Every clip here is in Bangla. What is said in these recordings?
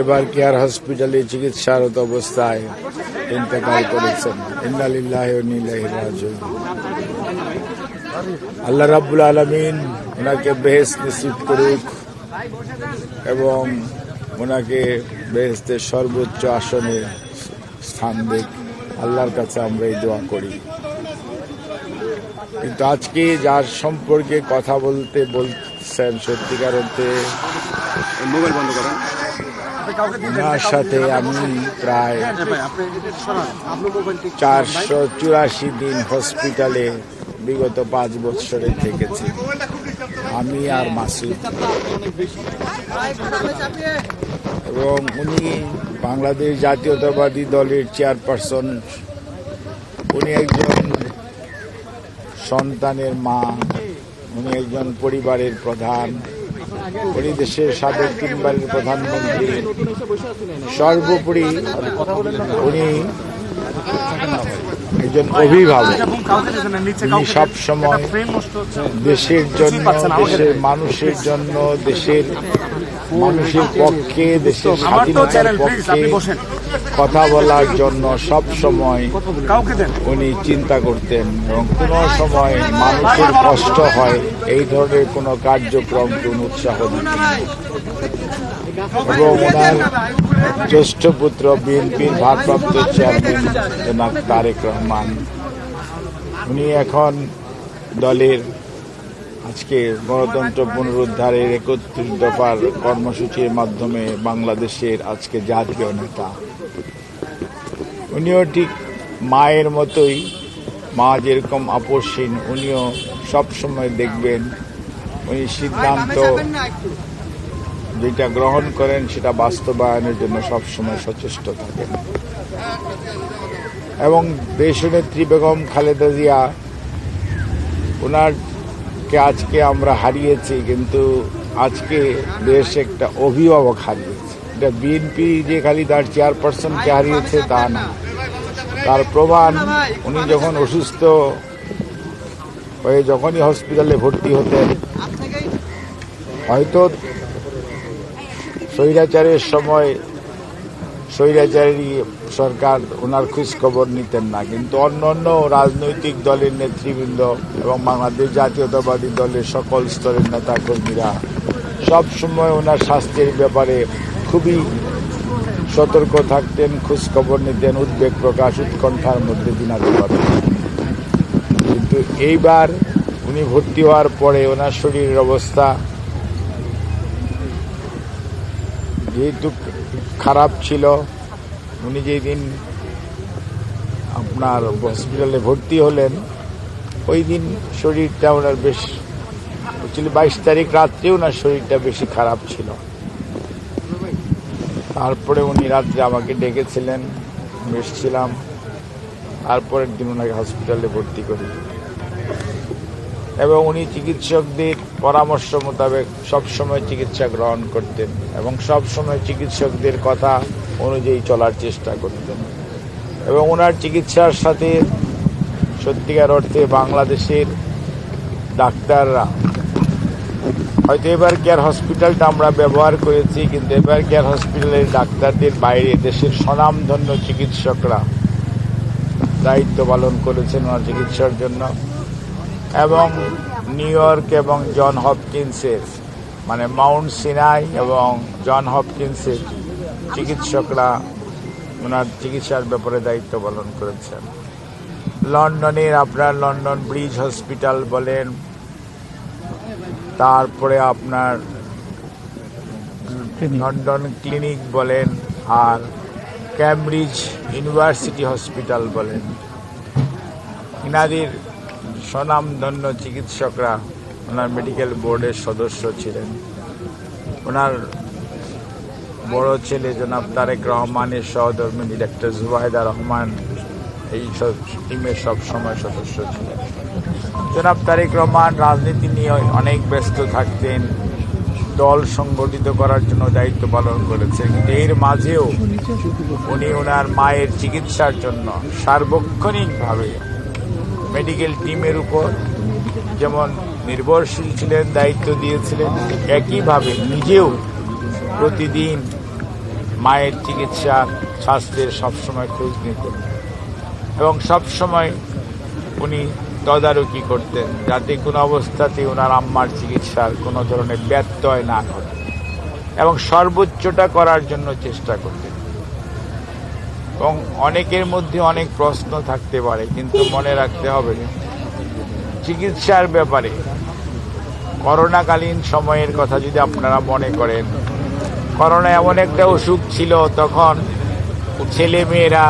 এবার কেয়ার হসপিটালে চিকিৎসারত অবস্থায় ইন্তেকাল করেছেন। ইন্না লিল্লাহি ওয়া ইন্না ইলাইহি রাজিউন। আল্লাহ রাব্বুল আলামিন ওনাকে বেহেশত নসিব করুক এবং ওনাকে বেহেশতের সর্বোচ্চ আসনে স্থান দিক। আল্লাহর কাছে আমরা এই দোয়া করি। কিন্তু আজকে যার সম্পর্কে কথা বলছেন সত্যিকার অর্থে মোবাইল বন্ধ করেন। ওনার সাথে আমি প্রায় 484 দিন হসপিটালে বিগত 5 বছরে থেকেছি, আমি আর মাসুদ। এবং উনি বাংলাদেশ জাতীয়তাবাদী দলের চেয়ারপারসন। উনি একজন সন্তানের মা, উনি একজন পরিবারের প্রধান, উনি দেশের সাবেক 3 বারের প্রধানমন্ত্রী। সর্বোপরি উনি একজন অভিভাবক। উনি সবসময় দেশের জন্য, দেশের মানুষের জন্য, দেশের মানুষের পক্ষে, দেশের স্বাধীনতার পক্ষে কথা বলার জন্য সব সময় উনি চিন্তা করতেন এবং কোনো সময় মানুষের কষ্ট হয় এই ধরনের কোনো কার্যক্রমকে উৎসাহ দিতেন। এবং ওনার জ্যেষ্ঠ পুত্র বিএনপির ভারপ্রাপ্ত চেয়ারম্যান জনাব তারেক রহমান, উনি এখন দলের আজকে গণতন্ত্র পুনরুদ্ধারের 31 দফার কর্মসূচির মাধ্যমে বাংলাদেশের আজকে জাতীয় নেতা। উনিও ঠিক মায়ের মতোই, মা যেরকম আপসহীন, উনিও সবসময় দেখবেন উনি সিদ্ধান্ত যেটা গ্রহণ করেন সেটা বাস্তবায়নের জন্য সবসময় সচেষ্ট থাকেন। এবং দেশনেত্রী বেগম খালেদা জিয়া, ওনারকে আজকে আমরা হারিয়েছি, কিন্তু আজকে দেশ একটা অভিভাবক হারিয়েছে। এটা বিএনপি যে খালি তার চেয়ারপারসনকে হারিয়েছে তা না, তার প্রমাণ উনি যখন অসুস্থ হয়ে যখনই হসপিটালে ভর্তি হতেন, হয়তো স্বৈরাচারের সময় স্বৈরাচারী সরকার ওনার খোঁজ খবর নিতেন না, কিন্তু অন্য রাজনৈতিক দলের নেতৃবৃন্দ এবং বাংলাদেশ জাতীয়তাবাদী দলের সকল স্তরের নেতাকর্মীরা সব সময় ওনার স্বাস্থ্যের ব্যাপারে খুবই সতর্ক থাকতেন, খোঁজ খবর নিতেন, উদ্বেগ প্রকাশ উৎকণ্ঠার মধ্যে দিনাতে পারতেন। কিন্তু এইবার উনি ভর্তি হওয়ার পরে ওনার শরীরের অবস্থা যেহেতু খারাপ ছিল, উনি যেদিন আপনার হসপিটালে ভর্তি হলেন ওই দিন শরীরটা ওনার বেশ 22 তারিখ রাত্রে ওনার শরীরটা বেশি খারাপ ছিল। তারপরে উনি রাত্রে আমাকে ডেকেছিলেন, আমি এসেছিলাম, তারপরের দিন ওনাকে হসপিটালে ভর্তি করি। এবং উনি চিকিৎসকদের পরামর্শ মোতাবেক সবসময় চিকিৎসা গ্রহণ করতেন এবং সবসময় চিকিৎসকদের কথা অনুযায়ী চলার চেষ্টা করতেন। এবং ওনার চিকিৎসার সাথে সত্যিকার অর্থে বাংলাদেশের ডাক্তাররা, হয়তো এবার কেয়ার হসপিটালটা আমরা ব্যবহার করেছি, কিন্তু এবার কেয়ার হসপিটালের ডাক্তারদের বাইরে দেশের স্বনামধন্য চিকিৎসকরা দায়িত্ব পালন করেছেন ওনার চিকিৎসার জন্য। এবং নিউ ইয়র্ক এবং জন হপকিন্সের মানে মাউন্ট সিনাই এবং জন হপকিন্সের চিকিৎসকরা ওনার চিকিৎসার ব্যাপারে দায়িত্ব পালন করেছেন। লন্ডনের আপনার লন্ডন ব্রিজ হসপিটাল বলেন, তারপরে আপনার লন্ডন ক্লিনিক বলেন, আর ক্যামব্রিজ ইউনিভার্সিটি হসপিটাল বলেন, ইনাদের স্বনামধন্য চিকিৎসকরা ওনার মেডিকেল বোর্ডের সদস্য ছিলেন। ওনার বড় ছেলে জনাব তারেক রহমানের সহধর্মিণী ডাক্তার জুবাইদা রহমান এই টিমের সবসময় সদস্য ছিলেন। জনাব তারেক রহমান রাজনীতি নিয়ে অনেক ব্যস্ত থাকতেন, দল সংগঠিত করার জন্য দায়িত্ব পালন করেছেন, কিন্তু এর মাঝেও উনি ওনার মায়ের চিকিৎসার জন্য সার্বক্ষণিকভাবে মেডিকেল টিমের উপর যেমন নির্ভরশীল ছিলেন, দায়িত্ব দিয়েছিলেন, একইভাবে নিজেও প্রতিদিন মায়ের চিকিৎসা স্বাস্থ্যের সবসময় খোঁজ নিতেন এবং সবসময় উনি তদারকি করতেন যাতে কোনো অবস্থাতেই ওনার আম্মার চিকিৎসার কোনো ধরনের ব্যত্যয় না ঘটে এবং সর্বোচ্চটা করার জন্য চেষ্টা করতেন। এবং অনেকের মধ্যে অনেক প্রশ্ন থাকতে পারে, কিন্তু মনে রাখতে হবে চিকিৎসার ব্যাপারে করোনাকালীন সময়ের কথা যদি আপনারা মনে করেন, করোনা এমন একটা অসুখ ছিল, তখন ছেলে মেয়েরা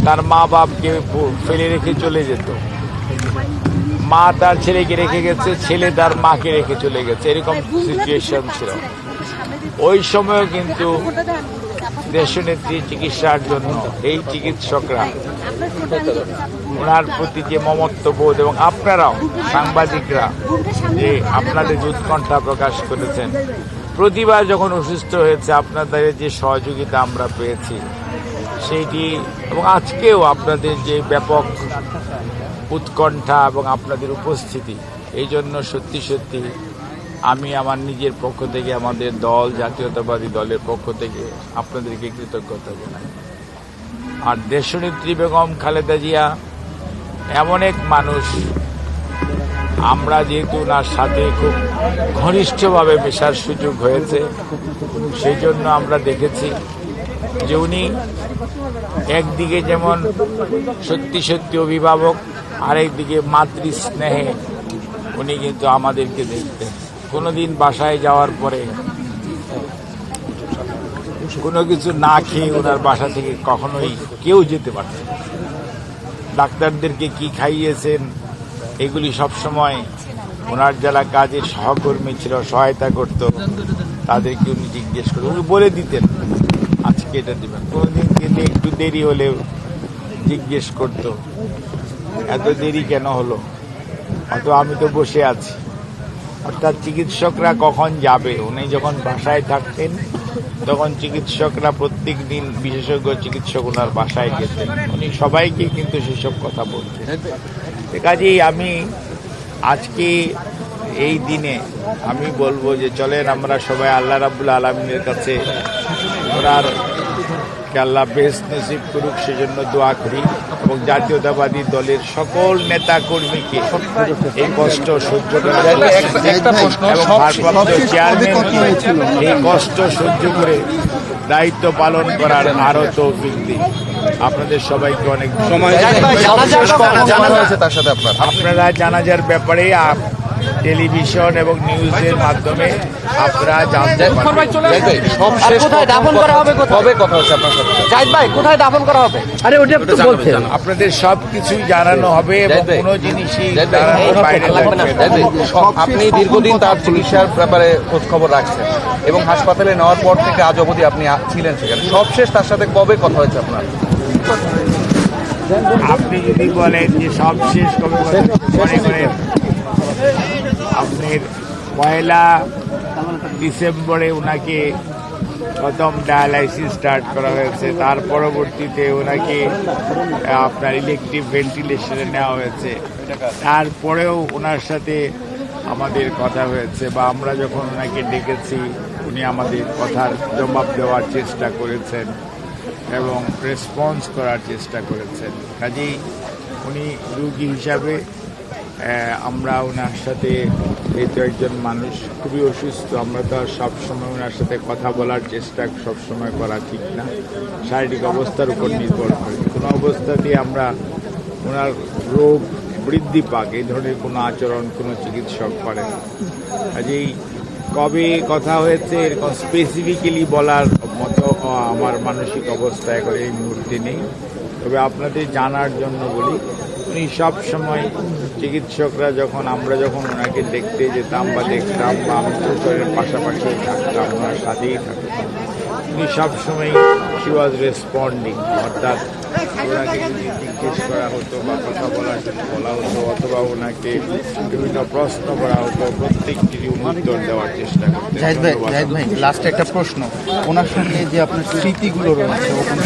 তার মা বাপকে ফেলে রেখে চলে যেত, মা তার ছেলেকে রেখে গেছে, ছেলে তার মাকে রেখে চলে গেছে, এরকম সিচুয়েশন ছিল। ওই সময়ও কিন্তু দেশনেত্রী চিকিৎসার জন্য এই চিকিৎসকরা ওনার প্রতি যে মমত্ববোধ এবং আপনারাও সাংবাদিকরা যে আপনাদের যে উৎকণ্ঠা প্রকাশ করেছেন, প্রতিবার যখন অসুস্থ হয়েছে আপনাদের যে সহযোগিতা আমরা পেয়েছি সেইটি, এবং আজকেও আপনাদের যে ব্যাপক উৎকণ্ঠা এবং আপনাদের উপস্থিতি, এই জন্য সত্যি সত্যি আমি আমার নিজের পক্ষ থেকে, আমাদের দল জাতীয়তাবাদী দলের পক্ষ থেকে আপনাদেরকে কৃতজ্ঞতা জানাই। আর দেশনেত্রী বেগম খালেদা জিয়া এমন এক মানুষ, আমরা যেহেতু ওনার সাথে খুব ঘনিষ্ঠভাবে মেশার সুযোগ হয়েছে, সেই জন্য আমরা দেখেছি যে উনি একদিকে যেমন সত্যি সত্যি অভিভাবক, আরেকদিকে মাতৃস্নেহে উনি কিন্তু আমাদেরকে দেখতেন। কোনোদিন বাসায় যাওয়ার পরে কোনো কিছু না খেয়ে ওনার বাসা থেকে কখনোই কেউ যেতে পারত না। ডাক্তারদেরকে কি খাইয়েছেন এগুলি সবসময় ওনার যারা কাজের সহকর্মী ছিল, সহায়তা করত, তাদেরকে উনি জিজ্ঞেস করে উনি বলে দিতেন আজকে এটা দেবেন। কোনোদিন গেলে একটু দেরি হলেও জিজ্ঞেস করতো এত দেরি কেন হলো, অত আমি তো বসে আছি। অর্থাৎ চিকিৎসকরা কখন যাবে, উনি যখন বাসায় থাকতেন তখন চিকিৎসকরা প্রত্যেক দিন বিশেষজ্ঞ চিকিৎসক ওনার বাসায় যেতেন, উনি সবাইকে কিন্তু সেসব কথা বলতেন। কাজেই আমি আজকে এই দিনে আমি বলবো যে চলেন আমরা সবাই আল্লাহ রাব্বুল আলামিনের কাছে ওনার আল্লাহ বেহেশত নসিব করুক সেজন্য দোয়া করি, এবং জাতীয়তাবাদী দলের সকল নেতা কর্মীকে এই কষ্ট সহ্য করার এবং ভারপ্রাপ্ত চেয়ারম্যান এই কষ্ট সহ্য করে দায়িত্ব পালন করার আরো তৌফিক দিন। আপনাদের সবাইকে অনেক সময় আপনারা জানাজার ব্যাপারে টেলিভিশন এবং নিউজের মাধ্যমে আপনারা জানতে পারবেন। আপনাদের সবকিছুই জানানো হবে এবং কোনো জিনিসই বাইরে আপনি দীর্ঘদিন তার চিকিৎসার ব্যাপারে খোঁজ খবর রাখছেন এবং হাসপাতালে নেওয়ার পর থেকে আজ অবধি আপনি ছিলেন সেখানে, সবশেষ তার সাথে কবে কথা হয়েছে আপনার? আপনি যদি বলেন যে সবশেষ কবে মনে করেন, আপনার 1 ডিসেম্বরে ওনাকে প্রথম ডায়ালাইসিস স্টার্ট করা হয়েছে, তার পরবর্তীতে ওনাকে আপনার ইলেকট্রিভ ভেন্টিলেশনে নেওয়া হয়েছে, তারপরেও ওনার সাথে আমাদের কথা হয়েছে বা আমরা যখন ওনাকে ডেকেছি উনি আমাদের কথার জবাব দেওয়ার চেষ্টা করেছেন এবং রেসপন্স করার চেষ্টা করেছেন। কাজেই উনি রুগী হিসাবে আমরা ওনার সাথে, যেহেতু একজন মানুষ খুবই অসুস্থ, আমরা তো আর সবসময় ওনার সাথে কথা বলার চেষ্টা সবসময় করা ঠিক না, শারীরিক অবস্থার উপর নির্ভর করে। কোনো অবস্থাতেই আমরা ওনার রোগ বৃদ্ধি পাক এই ধরনের কোনো আচরণ কোনো চিকিৎসক করেন। কাজেই কবে কথা হয়েছে এরকম স্পেসিফিক্যালি বলার মতো আমার মানসিক অবস্থায় করে এই মুহূর্তে নেই। তবে আপনাদের জানার জন্য বলি, উনি সব সময় চিকিৎসকরা আমরা যখন ওনাকে দেখতে যেতাম বা দেখতাম বা প্রচারের পাশাপাশি থাকতাম, ওনার সাথেই থাকতাম, উনি সবসময় শি ওয়াজ রেসপন্ডিং। অর্থাৎ ওনাকে যদি জিজ্ঞেস করা হতো বা কথা বলার জন্য বলা হতো অথবা ওনাকে বিভিন্ন প্রশ্ন করা হতো, প্রত্যেকটিরই উত্তর দেওয়ার চেষ্টা করতেন। জাহিদ ভাই লাস্টে একটা প্রশ্ন, ওনার সঙ্গে যে আপনার স্মৃতিগুলো রয়েছে ওখানে